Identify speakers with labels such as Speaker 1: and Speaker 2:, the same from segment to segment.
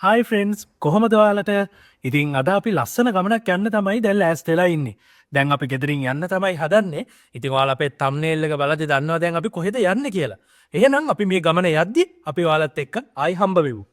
Speaker 1: හයි friends කොහොමද ඔයාලට? ඉතින් අද අපි ලස්සන ගමනක් යන්න තමයි දැන් ලෑස්ති වෙලා ඉන්නේ. දැන් අපි ගෙදරින් යන්න තමයි හදන්නේ. ඉතින් ඔයාලා අපේ thumbnail එක බලද්දි දන්නවා දැන් අපි කොහෙද යන්නේ කියලා. එහෙනම් අපි මේ ගමන යද්දි අපි ඔයාලත් එක්ක ආයි හම්බ වෙමු.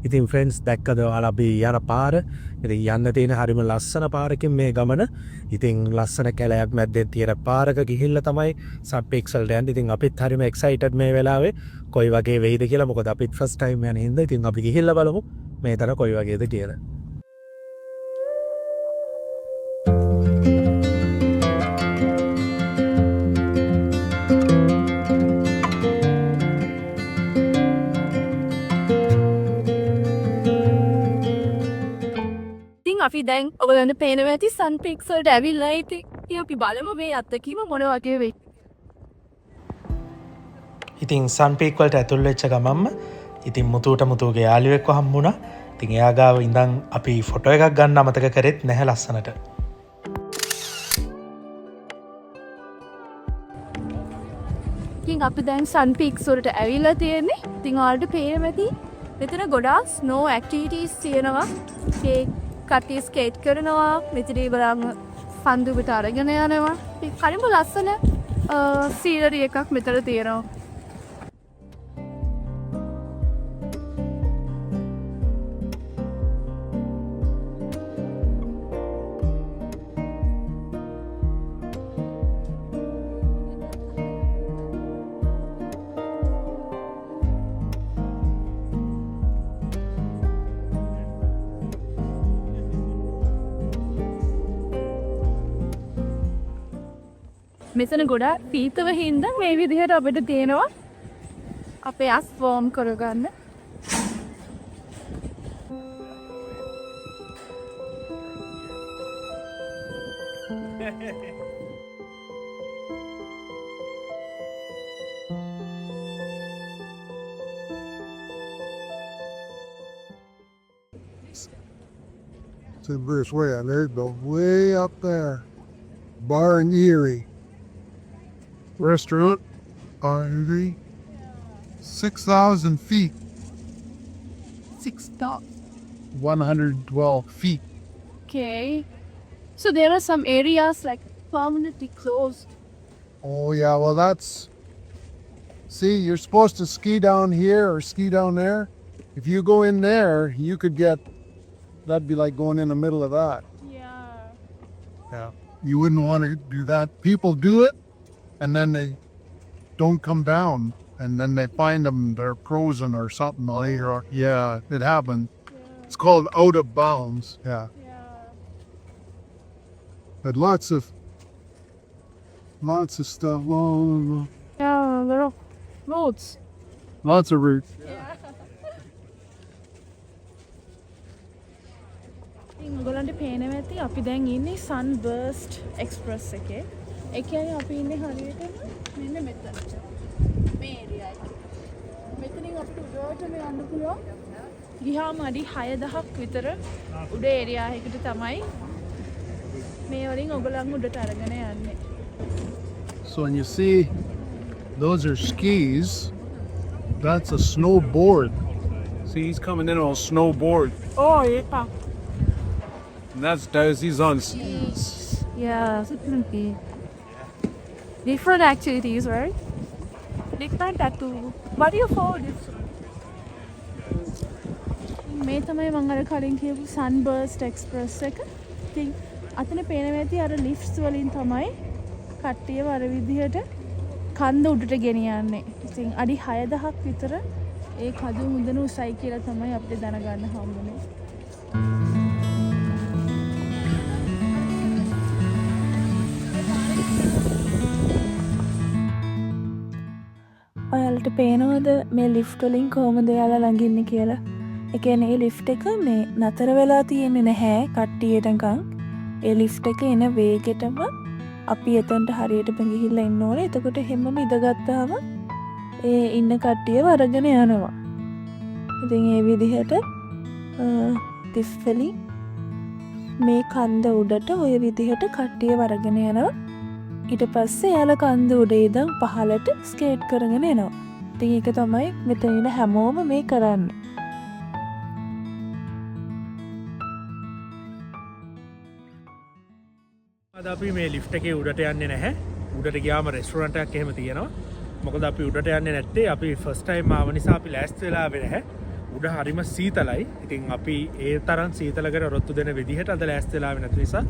Speaker 1: ඉතින් ෆ්‍රෙන්ඩ්ස් දැක්කද ඔයාලා අපි යන පාර? ඉතින් යන්න තියෙන හරිම ලස්සන පාරකින් මේ ගමන. ඉතින් ලස්සන කැලයක් මැද්දෙන් තියෙන පාරක ගිහිල්ලා තමයි සබ්පික්සල්ට යන්නේ. ඉතින් අපිත් හරිම එක්සයිටඩ් මේ වෙලාවේ කොයි වගේ වෙයිද කියලා. මොකද අපිත් ෆස්ට් ටයිම් යන හින්දා. ඉතින් අපි ගිහිල්ලා බලමු මේ තර කොයි වගේද කියලා.
Speaker 2: අපි දැන් ඔයගලන්ට පේනවා ඇති සන්පික්ස් වලට ඇවිල්ලා ඉතින් අපි බලමු මේ අත්දැකීම මොන වගේ වෙයිද.
Speaker 1: ඉතින් සන්පීක් වලට ඇතුල් වෙච්ච ගමන්ම ඉතින් මුතුගේ යාළුවෙක්ව හම්බුණා. ඉතින් එයා ගාව ඉඳන් අපි ෆොටෝ එකක් ගන්න අමතක කරෙත් නැහැ ලස්සනට.
Speaker 2: ඉතින් අපි දැන් සන්පික්ස් වලට ඇවිල්ලා තියෙන්නේ. ඉතින් ඔයාලට පේනවා ඇති මෙතන ගොඩාක් ස්නෝ ඇක්ටිවිටීස් තියෙනවා. ඒ කට්ටිය ස්කේට් කරනවා, මෙතන බලන්න පන්දුකට අරගෙන යනවා. හරිම ලස්සන සීනරි එකක් මෙතන තියෙනවා. මෙතන ගොඩාක් පීතව හින්දා මේ විදිහට අපිට තියෙනවා අපේ අස් වෝම් කරගන්න.
Speaker 3: To Bruce way on there, go way up there. Bar and Erie. Restaurant on 6,000 feet. 112 feet.
Speaker 2: Okay. So there are some areas like permanently closed.
Speaker 3: Oh yeah, well that's, see, you're supposed to ski down here or ski down there. If you go in there, you could get, that'd be like going in the middle of that. Yeah. You wouldn't want to do that. People do it and then they don't come down and then they find them, they're frozen or something later. Yeah, it happened. Yeah. It's called out of bounds. Yeah. But lots of stuff.
Speaker 2: Yeah, there are roads.
Speaker 3: Lots of routes.
Speaker 2: ඔයගලන්ට පේනවා ඇති අපි දැන් ඉන්නේ Sunburst Express එකේ. ඒ කියන්නේ අපි ඉන්නේ හරියටම මෙන්න මෙතන. මේ ඒරියා එකේ. මෙතනින් අපිට උඩටම යන්න පුළුවන්. ගියාම අඩි 6000ක් විතර උඩ ඒරියා එකකට තමයි මේ වලින් ඔයගලන් උඩට අරගෙන යන්නේ.
Speaker 3: So when you see those are skis, that's a snowboard. See, he's coming in on a snowboard.
Speaker 2: Oh, yeah.
Speaker 3: And that's Daisy's on skis.
Speaker 2: Yeah, definitely. Different activities, right? Different tattoo. What do you call this? මේ තමයි මම අර කලින් කියපු Sunburst Express එක. ඉතින් අතන පේනවා ඇති අර ලිෆ්ට්ස් වලින් තමයි කට්ටියව අර විදිහට කන්ද උඩට ගෙනියන්නේ. ඉතින් අඩි 6000ක් විතර ඒ කඳු මුදන උසයි කියලා තමයි අපිට දැනගන්න හම්බුනේ. ඔයාලට පේනවද මේ ලිෆ්ට් වලින් කොහොමද යාලා ළඟ ඉන්නේ කියලා? ඒ කියන්නේ ඒ ලිෆ්ට් එක මේ නතර වෙලා තියෙන්නේ නැහැ කට්ටියටකම්. ඒ ලිෆ්ට් එක එන වේගෙටම අපි එතනට හරියටම ගිහිල්ලා ඉන්න ඕනේ. එතකොට හැමම ඉඳගත්තාම ඒ ඉන්න කට්ටියව අරගෙන යනවා. ඉතින් ඒ විදිහට ලිෆ්ට් වලින් මේ කන්ද උඩට ඔය විදිහට කට්ටියව අරගෙන යනවා. ඊට පස්සේ යාලා කන්ද උඩේ ඉඳන් පහළට ස්කේට් කරගෙන එනවා. ඉතින් ඒක තමයි මෙතන ඉන්න හැමෝම මේ කරන්නේ.
Speaker 1: අද අපි මේ ලිෆ්ට් එකේ උඩට යන්නේ නැහැ. උඩට ගියාම රෙස්ටුරන්ට් එකක් එහෙම තියෙනවා. මොකද අපි උඩට යන්නේ නැත්තේ අපි ෆස්ට් ටයිම් ආව නිසා අපි ලෑස්ති වෙලා ආවේ නැහැ. උඩ හරිම සීතලයි. ඉතින් අපි ඒ තරම් සීතලකට රොත්තු දෙන විදිහට අද ලෑස්ති වෙලා ආවේ නැති නිසා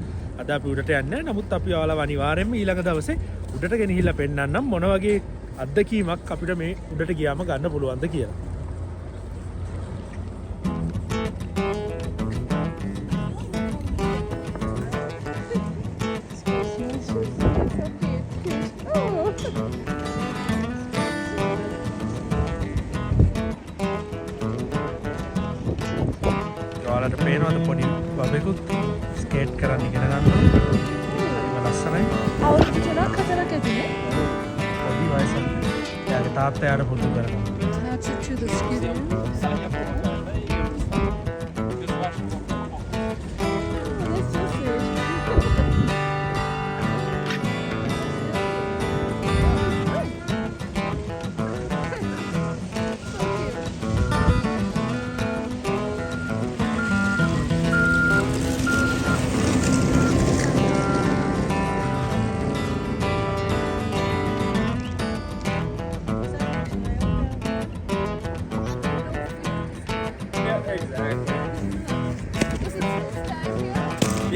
Speaker 1: අද අපි උඩට යන්නේ. නමුත් අපි ඔයාලව අනිවාර්යයෙන්ම ඊළඟ දවසේ උඩට ගෙනහිල්ලා පෙන්නන්නම් මොන වගේ අත්දැකීමක් අපිට මේ උඩට ගියාම ගන්න පුළුවන්ද කියලා. ඔයාලට පේනවද පොඩි බබෙකුත් ස්කේට් කරන්න ඉගෙන ගන්නවා. හරිම ලස්සනයි.
Speaker 2: අවුරුදු 3ක් 4ක් ඇතුලේ
Speaker 1: පොඩි වයසක එයාගේ තාත්තා යාට පුරුදු කරනවා.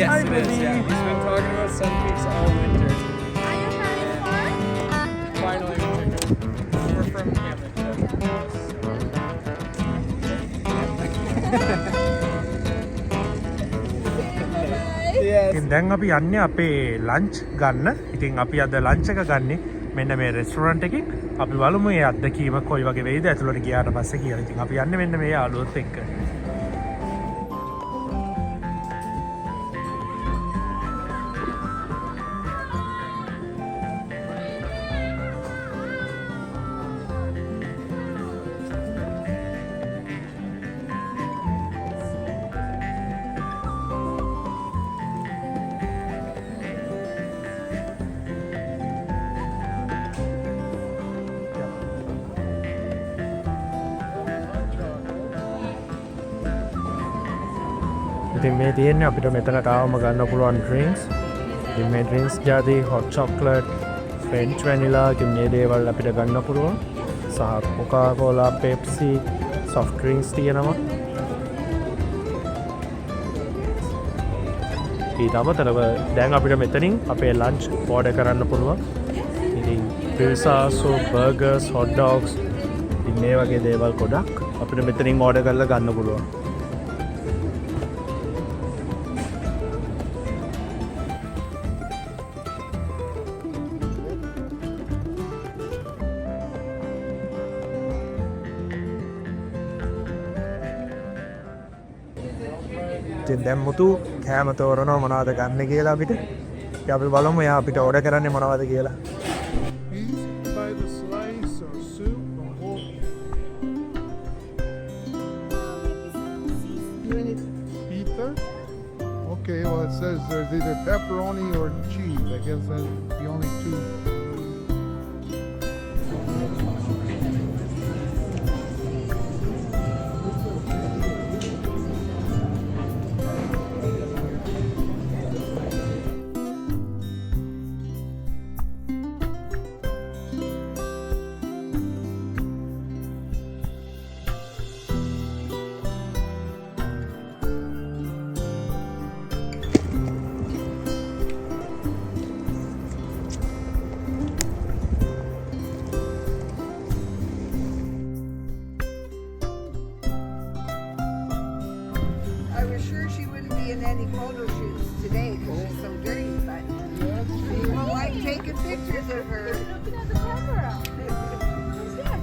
Speaker 4: Yes, it is. Yeah, he's been talking about Sun Peaks all winter.
Speaker 2: Are you having fun?
Speaker 4: Finally, we're from Yes.
Speaker 1: ඉතින් දැන් අපි යන්නේ අපේ ලන්ච් ගන්න. ඉතින් අපි අද ලන්ච් එක ගන්නේ මෙන්න මේ රෙස්ටුරන්ට් එකකින්. අපි බලමු මේ අත්දැකීම කොයි වගේ වෙයිද ඇතුළට ගියාට පස්සේ කියලා. ඉතින් අපි යන්නේ මෙන්න මේ යාළුවොත් එක්ක. ඉතින් මේ තියෙන්නේ අපිට මෙතනට ආවම ගන්න පුළුවන් ඩ්‍රින්ක්ස්. ඉතින් මේ ඩ්‍රින්ක්ස් ජාති හොට් චොක්ලට්, ෆ්‍රෙන්ච් වැනිලා ඉතින් මේ දේවල් අපිට ගන්න පුළුවන්. සහ කොකා කෝලා, පෙප්සි, සොෆ්ට් ඩ්‍රින්ක්ස් තියෙනවා. ඊට අමතරව දැන් අපිට මෙතනින් අපේ ලන්ච් ඕඩර් කරන්න පුළුවන්. ඉතින් පිසා, සූප්, බර්ගර්ස්, හොට් ඩොග්ස් ඉතින් මේ වගේ දේවල් ගොඩක් අපිට මෙතනින් ඕඩර් කරලා ගන්න පුළුවන්. ඉතින් දැන් මුතු කෑම තෝරනවා මොනවද ගන්න කියලා අපිට. ඉතින් අපි බලමු එයා අපිට ඕඩර් කරන්නේ මොනවද කියලා.
Speaker 3: By the slice or soup or whole. Pizza? Okay, well it says there's either pepperoni or cheese. I guess that's the only two.
Speaker 5: I was sure she wouldn't be in any photo shoots today because she's so dirty, but people like taking pictures of her.
Speaker 2: Looking at the camera. What's that?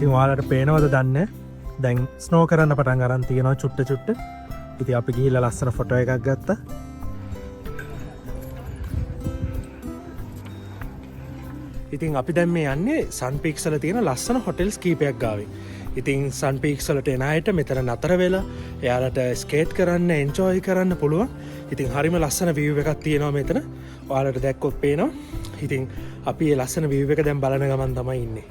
Speaker 1: ඉතින් ඔයාලට පේනවද දන්නේ දැන් snow කරන්න පටන් අරන් තියෙනවා චුට්ට. ඉතින් අපි ගිහිල්ලා ලස්සන ෆොටෝ එකක් ගත්තා. ඉතින් අපි දැන් මේ යන්නේ සන් පීක්ස් වල තියෙන ලස්සන හොටෙල්ස් කීපයක් ගාවේ. ඉතින් සන් පීක්ස් වලට එන අයට මෙතන නතර වෙලා එයාලට ස්කේට් කරන්න එන්ජොයි කරන්න පුළුවන්. ඉතින් හරිම ලස්සන view එකක් තියෙනවා මෙතන. ඔයාලට දැක්කොත් පේනවා. ඉතින් අපි මේ ලස්සන view එක දැන් බලන ගමන් තමයි ඉන්නේ.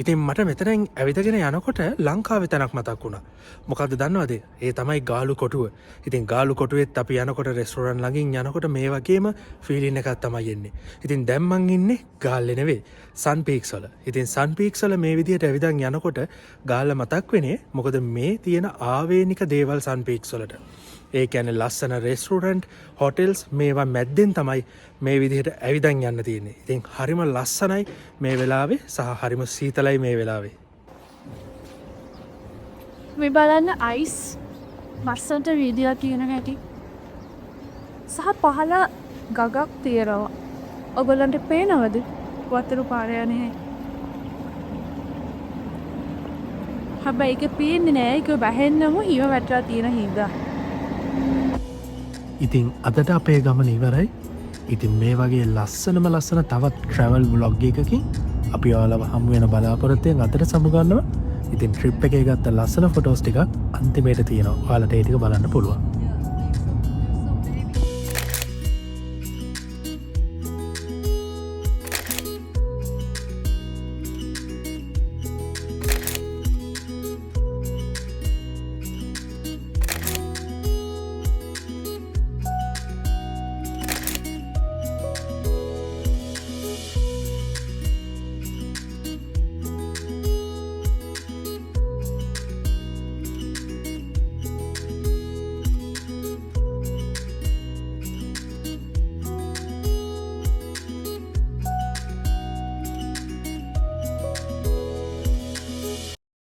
Speaker 1: ඉතින් මට මෙතනින් ඇවිදගෙන යනකොට ලංකාවේ තැනක් මතක් වුණා. මොකද්ද දන්නවද? ඒ තමයි ගාලු කොටුව. ඉතින් ගාලු කොටුවෙත් අපි යනකොට රෙස්ටෝරන්ට් ළඟින් යනකොට මේ වගේම ෆීලින් එකක් තමයි එන්නේ. ඉතින් දැන් මං ඉන්නේ ගාල්ලේ නෙවෙයි සන් පීක්ස් වල. ඉතින් සන් පීක්ස් වල මේ විදිහට ඇවිදන් යනකොට ගාල්ල මතක් වෙන්නේ මොකද මේ තියෙන ආවේනික දේවල් සන් පීක්ස් වලට. ඒ කියන්නේ ලස්සන රෙස්ටෝරන්ට් හොටෙල්ස් මේවා මැද්දෙන් තමයි මේ විදිහට ඇවිදන් යන්න තියෙන්නේ. ඉතින් හරිම ලස්සනයි මේ වෙලාවේ සහ හරිම සීතලයි මේ වෙලාවේ.
Speaker 2: මේ බලන්න අයිස් මස්සන්ට වීඩියෝ තියෙන හැටි සහ පහළ ගගක් තියෙනවා. ඔයගොල්ලන්ට පේනවද? වතුර පාර යන්නේ. හැබැයි ඒක පේන්නේ නෑ. ඒක බැහැන්නම හිම වැටලා තියෙන හින්දා.
Speaker 1: ඉතින් අදට අපේ ගමන ඉවරයි. ඉතින් මේ වගේ ලස්සනම ලස්සන තවත් ට්‍රැවල් ව්ලොග් එකකින් අපි ඔයාලව හමු වෙන බලාපොරොත්තුෙන් අදට සමුගන්නවා. ඉතින් ට්‍රිප් එකේ ගත්ත ලස්සන ෆොටෝස් ටිකක් අන්තිමේට තියෙනවා. ඔයාලට ඒ ටික බලන්න පුළුවන්.